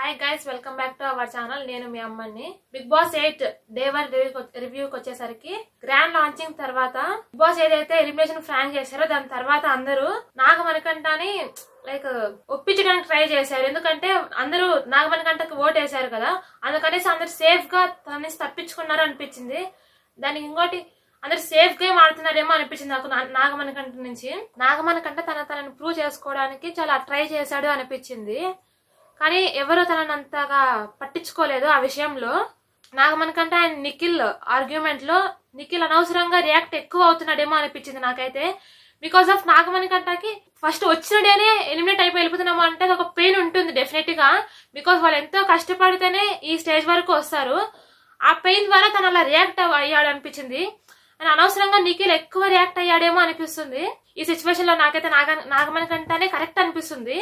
Hi guys, welcome back to our channel. నేను మీ అమ్మని. Big boss 8 day 1 రివ్యూకి వచ్చేసరికి grand launching తర్వాత బిగ్ బాస్ ఏదైతే ఎలిమినేషన్ ఫ్రాంక్ చేశారో దాని తర్వాత అందరూ నాగమణికంఠని లైక్ ఒప్పించడానికి ట్రై చేశారు. ఎందుకంటే అందరూ నాగమణికంఠకి ఓట్ వేశారు కదా, అందుకనేసి అందరు సేఫ్ గా తనని తప్పించుకున్నారు అనిపించింది. దానికి ఇంకోటి అందరు సేఫ్ గేమ్ ఆడుతున్నారేమో అనిపించింది నాకు నాగమణికంఠ నుంచి. నాగమణికంఠ తనని ప్రూవ్ చేసుకోవడానికి చాలా ట్రై చేశాడు అనిపించింది, కానీ ఎవరు తనని అంతగా పట్టించుకోలేదు ఆ విషయంలో. నాగమణికంఠ అండ్ నిఖిల్ ఆర్గ్యుమెంట్ లో నిఖిల్ అనవసరంగా రియాక్ట్ ఎక్కువ అవుతున్నాడేమో అనిపించింది నాకైతే. బికాస్ ఆఫ్ నాగమణికంఠకి ఫస్ట్ వచ్చిన డేనే ఎలిమినేట్ అయిపోయి వెళ్ళిపోతున్నాము అంటే ఒక పెయిన్ ఉంటుంది డెఫినెట్ గా. బికాస్ వాళ్ళు ఎంతో కష్టపడితేనే ఈ స్టేజ్ వరకు వస్తారు. ఆ పెయిన్ ద్వారా తను అలా రియాక్ట్ అయ్యాడు అనిపించింది. అండ్ అనవసరంగా నిఖిల్ ఎక్కువ రియాక్ట్ అయ్యాడేమో అనిపిస్తుంది ఈ సిచ్యువేషన్ లో. నాకైతే నాగమణికంఠనే కరెక్ట్ అనిపిస్తుంది.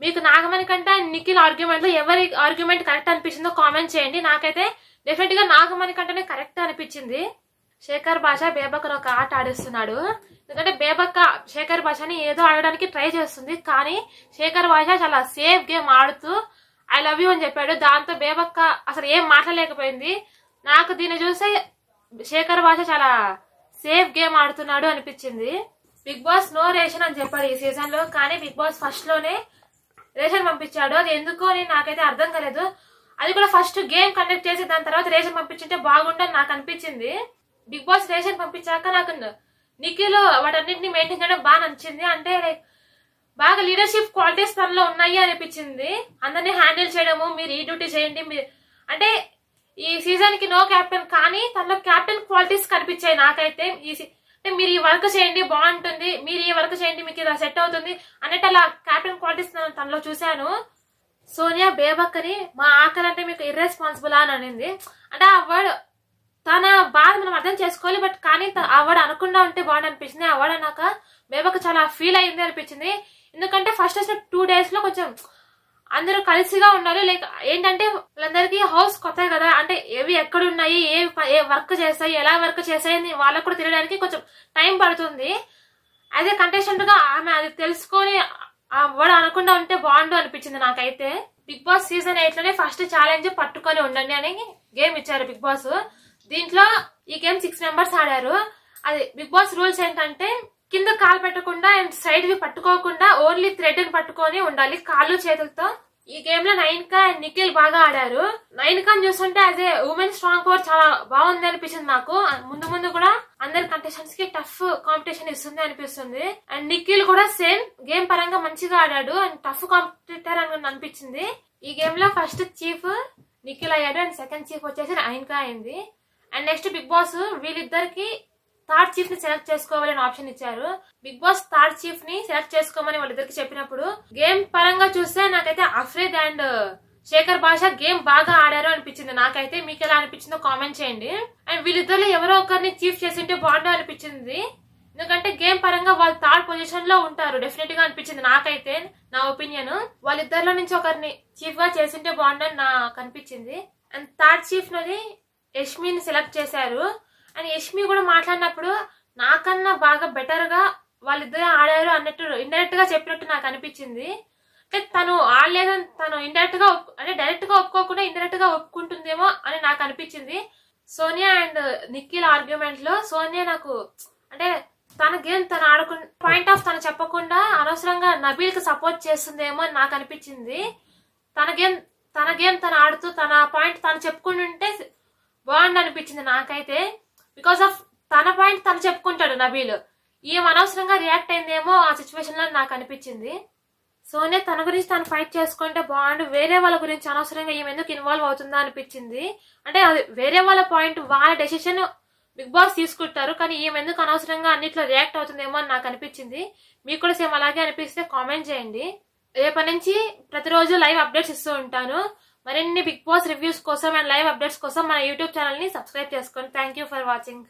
మీకు నాగమణికంఠ అండ్ నిఖిల్ ఆర్గ్యుమెంట్ లో ఎవరి ఆర్గ్యుమెంట్ కరెక్ట్ అనిపించిందో కామెంట్ చేయండి. నాకైతే డెఫినెట్ గా నాగమణికంఠనే కరెక్ట్ అనిపించింది. శేఖర్ భాష బేబక్కను ఒక ఆట ఆడిస్తున్నాడు. ఎందుకంటే బేబక్క శేఖర్ భాషని ఏదో ఆడడానికి ట్రై చేస్తుంది, కానీ శేఖర్ భాష చాలా సేఫ్ గేమ్ ఆడుతూ ఐ లవ్ యూ అని చెప్పాడు. దాంతో బేబక్క అసలు ఏం మాట్లాడలేకపోయింది. నాకు దీన్ని చూస్తే శేఖర్ భాష చాలా సేఫ్ గేమ్ ఆడుతున్నాడు అనిపించింది. బిగ్ బాస్ నో రేషన్ అని చెప్పాడు ఈ సీజన్ లో, కానీ బిగ్ బాస్ ఫస్ట్ లోనే రేషన్ పంపించాడు. అది ఎందుకో అని నాకైతే అర్థం కాలేదు. అది కూడా ఫస్ట్ గేమ్ కండక్ట్ చేసి దాని తర్వాత రేషన్ పంపించుంటే బాగుండని నాకు అనిపించింది. బిగ్ బాస్ రేషన్ పంపించాక నాకు నిఖిల్ వాటన్నింటినీ మెయింటైన్ చేయడం బాగా నచ్చింది. అంటే లైక్ బాగా లీడర్షిప్ క్వాలిటీస్ తనలో ఉన్నాయి అనిపించింది. అందరినీ హ్యాండిల్ చేయడము, మీరు ఈ డ్యూటీ చేయండి, మీరు అంటే ఈ సీజన్ కి నో కెప్టెన్, కానీ తనలో కెప్టెన్ క్వాలిటీస్ కనిపించాయి నాకైతే. మీరు ఈ వర్క్ చేయండి బాగుంటుంది, మీరు ఈ వర్క్ చేయండి మీకు ఇలా సెట్ అవుతుంది అన్నట్టు అలా కెప్టెన్ క్వాలిటీస్ తనలో చూశాను. సోనియా బేబక్కని మా ఆకలి అంటే మీకు ఇర్రెస్పాన్సిబుల్ అని అనింది. అంటే ఆ వర్డ్ తన బాధ మనం అర్థం చేసుకోవాలి, బట్ కానీ ఆ వర్డ్ అనకుండా ఉంటే బాగుంది అనిపించింది. ఆ వర్డ్ అన్నాక బేబక్క చాలా ఫీల్ అయింది అనిపించింది. ఎందుకంటే ఫస్ట్ వచ్చిన 2 days లో కొంచెం అందరూ కలిసిగా ఉండాలి. లైక్ ఏంటంటే వాళ్ళందరికీ హౌస్ కొత్త కదా, అంటే ఏవి ఎక్కడున్నాయి, ఏ వర్క్ చేస్తాయి, ఎలా వర్క్ చేస్తాయి వాళ్ళకు కూడా తెలియడానికి కొంచెం టైం పడుతుంది. అదే కంటెస్టెంట్ గా ఆమె అది తెలుసుకొని ఆ వర్డ్ అనకుండా ఉంటే బాగుండు అనిపించింది నాకైతే. బిగ్ బాస్ సీజన్ 8 లోనే ఫస్ట్ ఛాలెంజ్ పట్టుకొని ఉండండి అని గేమ్ ఇచ్చారు బిగ్ బాస్. దీంట్లో ఈ గేమ్ 6 members ఆడారు. అది బిగ్ బాస్ రూల్స్ ఏంటంటే కింద కాలు పెట్టకుండా అండ్ సైడ్ వి పట్టుకోకుండా ఓన్లీ థ్రెడ్ ని పట్టుకొని ఉండాలి కాళ్ళు చేతులతో. ఈ గేమ్ లో నైనికా అండ్ నిఖిల్ బాగా ఆడారు. నైనికాని చూస్తుంటే అదే ఉమెన్ స్ట్రాంగ్ పవర్ చాలా బాగుంది అనిపించింది నాకు. ముందు ముందు కూడా అందరి కంటెస్టెంట్స్ కి టఫ్ కాంపిటీషన్ ఇస్తుంది అనిపిస్తుంది. అండ్ నిఖిల్ కూడా సేమ్ గేమ్ పరంగా మంచిగా ఆడాడు అండ్ టఫ్ కాంపిటీటర్ అని అనిపించింది. ఈ గేమ్ లో ఫస్ట్ చీఫ్ నిఖిల్ అయ్యాడు అండ్ సెకండ్ చీఫ్ వచ్చేసి నైనికా అయింది. అండ్ నెక్స్ట్ బిగ్ బాస్ వీళ్ళిద్దరికి థర్డ్ చీఫ్ ని సెలెక్ట్ చేసుకోవాలని ఆప్షన్ ఇచ్చారు. బిగ్ బాస్ థర్డ్ చీఫ్ ని సెలెక్ట్ చేసుకోమని వాళ్ళిద్దరికి చెప్పినప్పుడు గేమ్ పరంగా చూస్తే నాకైతే అఫ్రీద్ అండ్ శేఖర్ భాష గేమ్ బాగా ఆడారు అనిపించింది నాకైతే. మీకు ఎలా అనిపించిందో కామెంట్ చేయండి. అండ్ వీళ్ళిద్దరు ఎవరో ఒకరిని చీఫ్ చేసింటే బాగుండు అనిపించింది. ఎందుకంటే గేమ్ పరంగా వాళ్ళు థర్డ్ పొజిషన్ లో ఉంటారు డెఫినెట్ గా అనిపించింది నాకైతే. నా ఒపీనియన్ వాళ్ళిద్దరిలో నుంచి ఒకరిని చీఫ్ గా చేసింటే బాగుండు నాకు అనిపించింది. అండ్ థర్డ్ చీఫ్ లోని యష్మిని సెలెక్ట్ చేశారు. అండ్ యష్మి కూడా మాట్లాడినప్పుడు నాకన్నా బాగా బెటర్ గా వాళ్ళిద్దరే ఆడారు అన్నట్టు ఇండైరెక్ట్ గా చెప్పినట్టు నాకు అనిపించింది. అంటే తను ఆడలేదని తను ఇండైరెక్ట్ గా అంటే డైరెక్ట్ గా ఒప్పుకోకుండా ఇండైరెక్ట్ గా ఒప్పుకుంటుందేమో అని నాకు అనిపించింది. సోనియా అండ్ నిఖిల్ ఆర్గ్యుమెంట్ లో సోనియా నాకు అంటే తన గేమ్ తను ఆడుకున్న పాయింట్ ఆఫ్ తను చెప్పకుండా అనవసరంగా నబీల్ కి సపోర్ట్ చేస్తుందేమో అని నాకు అనిపించింది. తన గేమ్ తను ఆడుతూ తన పాయింట్ తను చెప్పుకుంటుంటే బాగుండు అనిపించింది నాకైతే. బికాస్ ఆఫ్ తన పాయింట్ తను చెప్పుకుంటాడు నబీల్, ఈమె అనవసరంగా రియాక్ట్ అయిందేమో ఆ సిచ్యువేషన్ లో నాకు అనిపించింది. సోనియా తన గురించి తను ఫైట్ చేసుకుంటే బాగుండు, వేరే వాళ్ళ గురించి అనవసరంగా ఈమె ఎందుకు ఇన్వాల్వ్ అవుతుందా అనిపించింది. అంటే అది వేరే వాళ్ళ పాయింట్ వాళ్ళ డెసిషన్ బిగ్ బాస్ తీసుకుంటారు, కానీ ఈమె ఎందుకు అనవసరంగా అన్నిట్లో రియాక్ట్ అవుతుందేమో అని నాకు అనిపించింది. మీకు కూడా సేమ్ అలాగే అనిపిస్తే కామెంట్ చేయండి. రేపటి నుంచి ప్రతిరోజు లైవ్ అప్డేట్స్ ఇస్తూ ఉంటాను. మరిన్ని బిగ్ బాస్ రివ్యూస్ కోసం అండ్ లైవ్ అప్డేట్స్ కోసం మన యూట్యూబ్ ఛానల్ ని సబ్స్క్రైబ్ చేసుకోండి. Thank you for watching.